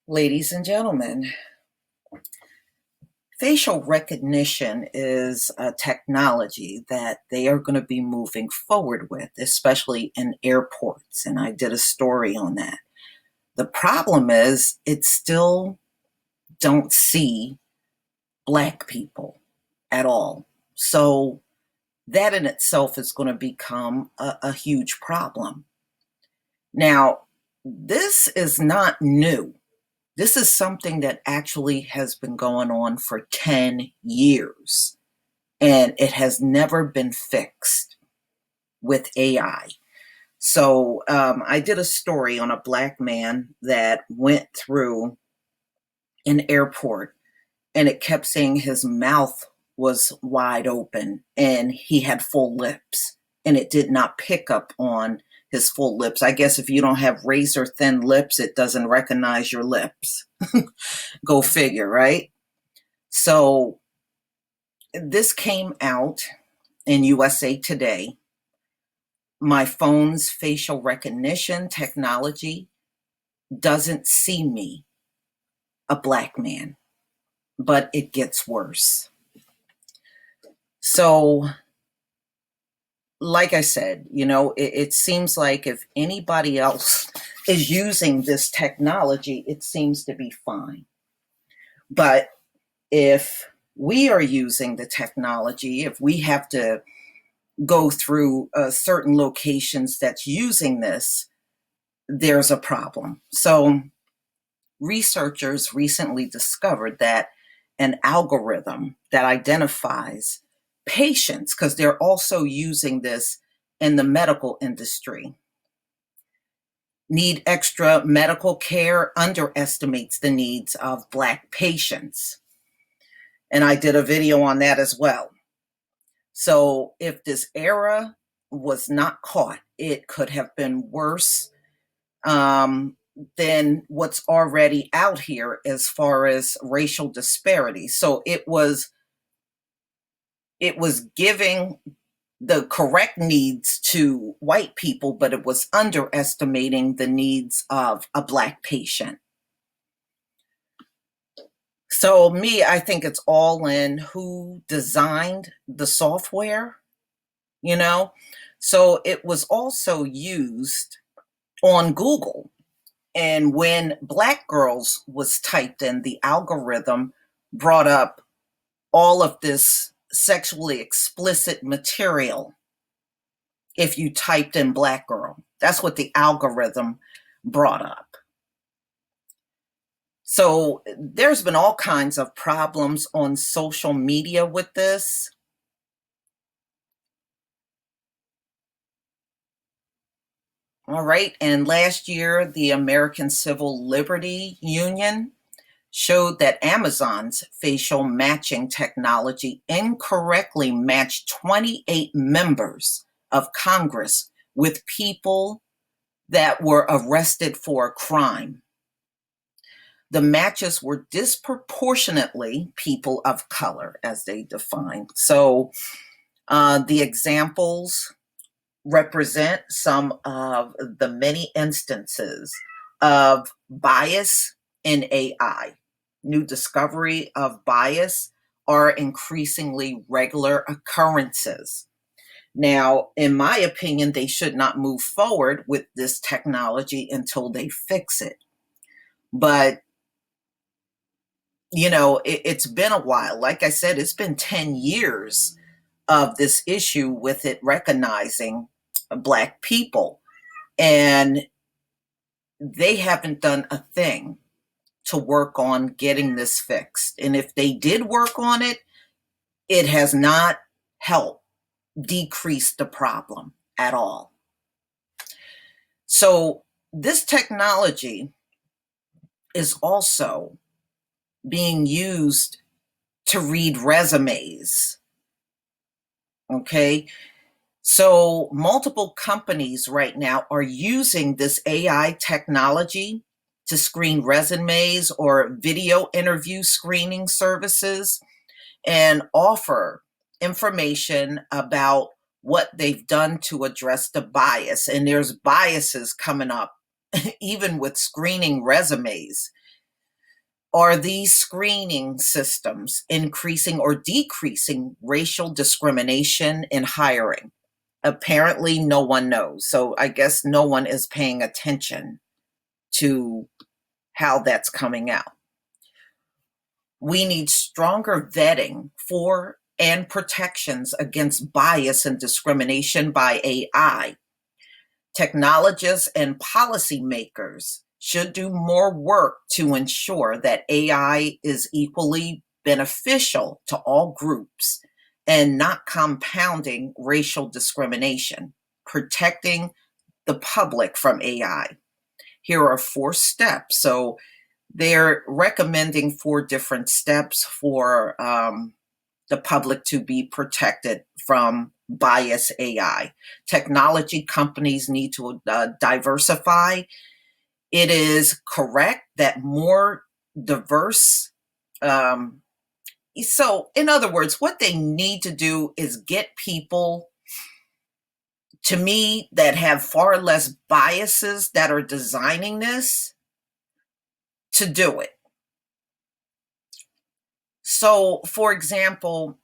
Ladies and gentlemen, facial recognition is a technology that they are going to be moving forward with, especially in airports. And I did a story on that. The problem is, it still don't see Black people at all. So that in itself is going to become a huge problem. Now, this is not new. This is something that actually has been going on for 10 years, and it has never been fixed with AI. So I did a story on a Black man that went through an airport, and it kept saying his mouth was wide open and he had full lips, and it did not pick up on his full lips. I guess if you don't have razor thin lips, it doesn't recognize your lips. Go figure, right? So this came out in USA Today. My phone's facial recognition technology doesn't see me, a Black man, but it gets worse. So, like I said, it seems like if anybody else is using this technology, it seems to be fine. But if we are using the technology, if we have to go through certain locations that's using this, there's a problem. So, researchers recently discovered that an algorithm that identifies patients, because they're also using this in the medical industry, need extra medical care, underestimates the needs of Black patients. And I did a video on that as well. So if this error was not caught, it could have been worse than what's already out here as far as racial disparity. So it was giving the correct needs to white people, but it was underestimating the needs of a Black patient. So I think it's all in who designed the software, you know? So it was also used on Google. And when Black girls was typed in, the algorithm brought up all of this sexually explicit material. If you typed in Black girl, that's what the algorithm brought up. So there's been all kinds of problems on social media with this. All right. And last year, the American Civil Liberty Union showed that Amazon's facial matching technology incorrectly matched 28 members of Congress with people that were arrested for a crime. The matches were disproportionately people of color, as they defined. So the examples represent some of the many instances of bias in AI. New discovery of bias are increasingly regular occurrences. Now, in my opinion, they should not move forward with this technology until they fix it. But it's been a while. Like I said, it's been 10 years of this issue with it recognizing Black people. And they haven't done a thing to work on getting this fixed. And if they did work on it, it has not helped decrease the problem at all. So this technology is also being used to read resumes. Okay. So multiple companies right now are using this AI technology to screen resumes or video interview screening services and offer information about what they've done to address the bias. And there's biases coming up, even with screening resumes. Are these screening systems increasing or decreasing racial discrimination in hiring? Apparently, no one knows. So I guess no one is paying attention to how that's coming out. We need stronger vetting for and protections against bias and discrimination by AI. Technologists and policymakers should do more work to ensure that AI is equally beneficial to all groups and not compounding racial discrimination, protecting the public from AI. Here are 4 steps. So they're recommending 4 different steps for the public to be protected from bias AI. Technology companies need to diversify. It is correct that more diverse. So, in other words, what they need to do is get people, to me, that have far less biases that are designing this to do it. So, for example,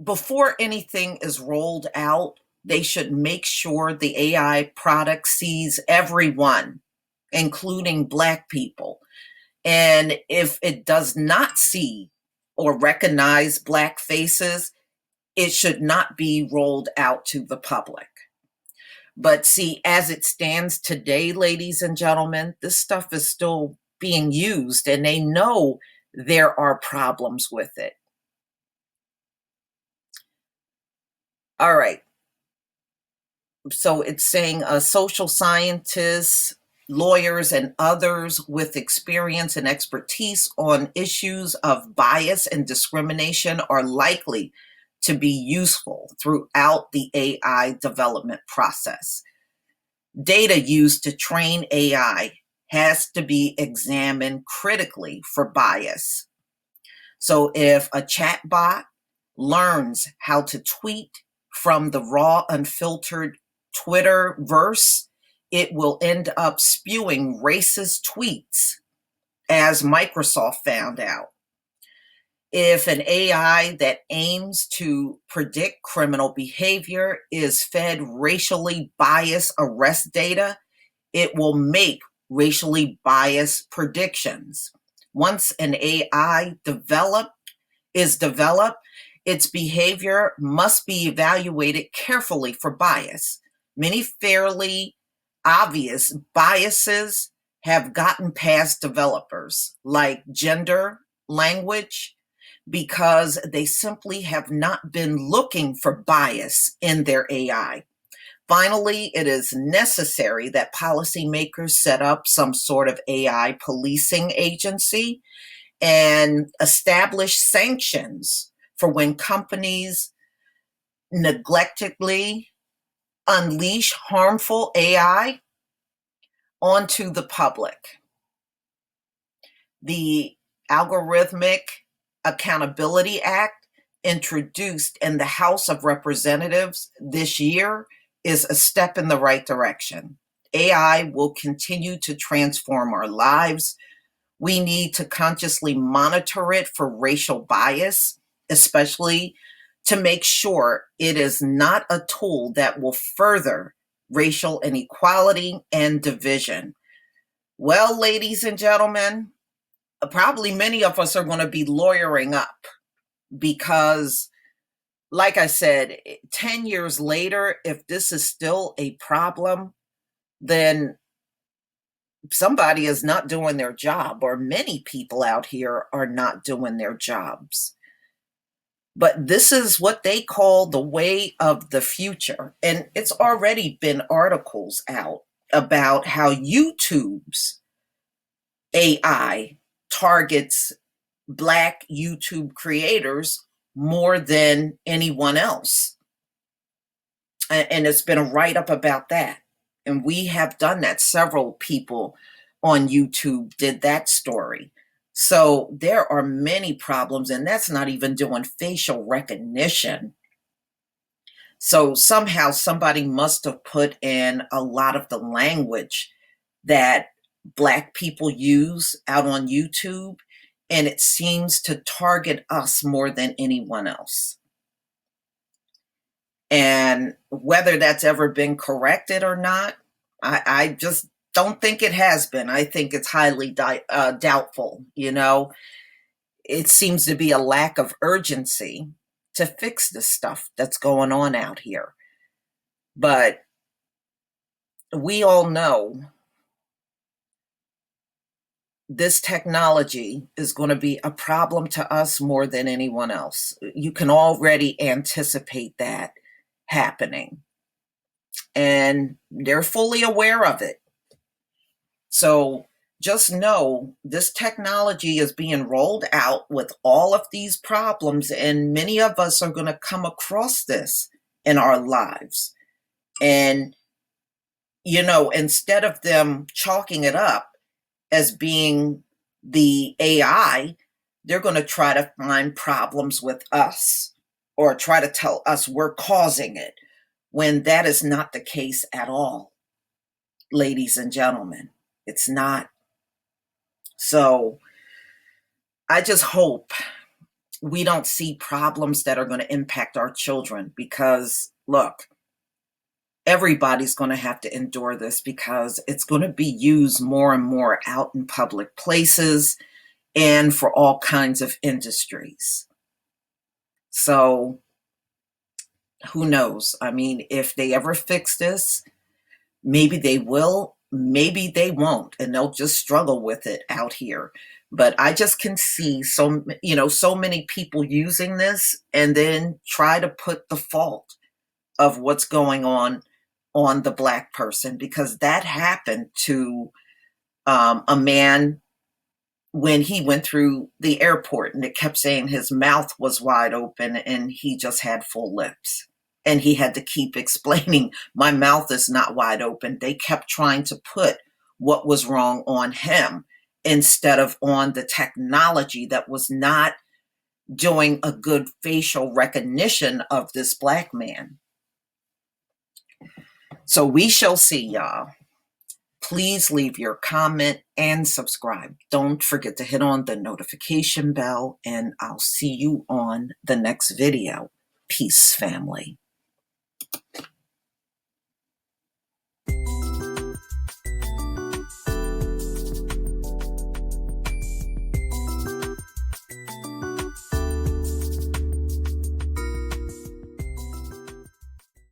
before anything is rolled out, they should make sure the AI product sees everyone, including Black people. And if it does not see or recognize Black faces, it should not be rolled out to the public. But see, as it stands today, ladies and gentlemen, this stuff is still being used, and they know there are problems with it. All right. So it's saying social scientists, lawyers, and others with experience and expertise on issues of bias and discrimination are likely to be useful throughout the AI development process. Data used to train AI has to be examined critically for bias. So if a chatbot learns how to tweet from the raw, unfiltered Twitter verse, it will end up spewing racist tweets, as Microsoft found out. If an AI that aims to predict criminal behavior is fed racially biased arrest data, it will make racially biased predictions. Once an AI is developed, its behavior must be evaluated carefully for bias. Many fairly obvious biases have gotten past developers, like gender, language, because they simply have not been looking for bias in their AI. Finally, it is necessary that policymakers set up some sort of AI policing agency and establish sanctions for when companies neglectedly unleash harmful AI onto the public. The Algorithmic Accountability Act, introduced in the House of Representatives this year, is a step in the right direction. AI will continue to transform our lives. We need to consciously monitor it for racial bias, especially to make sure it is not a tool that will further racial inequality and division. Well, ladies and gentlemen, probably many of us are going to be lawyering up because, like I said, 10 years later, if this is still a problem, then somebody is not doing their job, or many people out here are not doing their jobs. But this is what they call the way of the future. And it's already been articles out about how YouTube's AI targets Black YouTube creators more than anyone else. And it's been a write-up about that. And we have done that. Several people on YouTube did that story. So there are many problems, and that's not even doing facial recognition. So somehow somebody must have put in a lot of the language that Black people use out on YouTube and it seems to target us more than anyone else. And whether that's ever been corrected or not, I just don't think it has been. I think it's highly doubtful. It seems to be a lack of urgency to fix the stuff that's going on out here. But we all know this technology is going to be a problem to us more than anyone else. You can already anticipate that happening, and they're fully aware of it. So just know this technology is being rolled out with all of these problems, and many of us are going to come across this in our lives. And, instead of them chalking it up as being the AI, they're going to try to find problems with us or try to tell us we're causing it, when that is not the case at all, ladies and gentlemen. It's not. So I just hope we don't see problems that are going to impact our children, because, look, everybody's going to have to endure this, because it's going to be used more and more out in public places and for all kinds of industries. So who knows? I mean, if they ever fix this, maybe they will, maybe they won't, and they'll just struggle with it out here. But I just can see so many people using this and then try to put the fault of what's going on the Black person, because that happened to a man when he went through the airport, and it kept saying his mouth was wide open and he just had full lips. And he had to keep explaining, my mouth is not wide open. They kept trying to put what was wrong on him instead of on the technology that was not doing a good facial recognition of this Black man. So we shall see, y'all. Please leave your comment and subscribe. Don't forget to hit on the notification bell, and I'll see you on the next video. Peace, family.